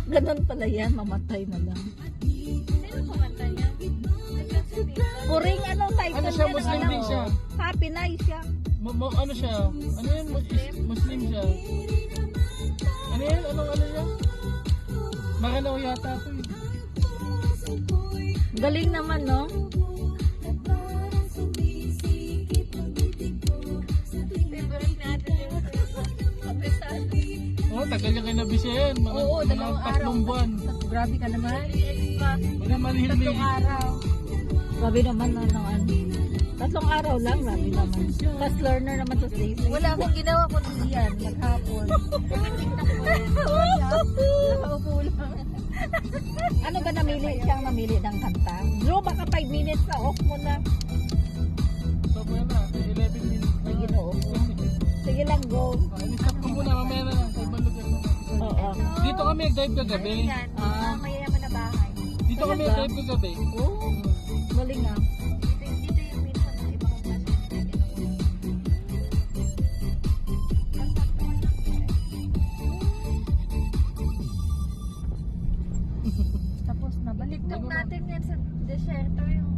Ganon pala yan, mamatay na lang. Sino kumanta niya? Puring ano, title Ano siya, niya ng Muslim alam din mo. siya. Happy night siya. Ano siya? Ano yun? Muslim siya. Ano yun? Anong ano siya? Makalaw yata ito eh. Galing naman, no? Favorite natin yung kapitan. Oh, tagal niya kinabis yan. Oo, Mga dalawang araw. tatlong buwan. Grabe ka naman. Extra. Wala malihim Tatlong araw. Grabe naman na ng ano. 3 araw lang, grabe naman. Fast learner naman to Stacy. Wala akong ginawa kundi yan. Maghapon. Nakaupo lang. Ano ba namili siyang namili ng kanta? Bro, baka 5 minutes na off mo na. So, buwan na. 11 minutes. Sige na off mo. Sige lang, go. Stop ko muna. Mamaya na lang. Sa balugan naman. Oo. Dito kami nag-dive kagabi. Yan. Ah. Mayayaman na bahay. Dito kami Talaga? nag-dive kagabi. Oo. Galing ah. Dito yung minsan ng iba kong klase. Tapos na. Balik natin yan sa desierto yung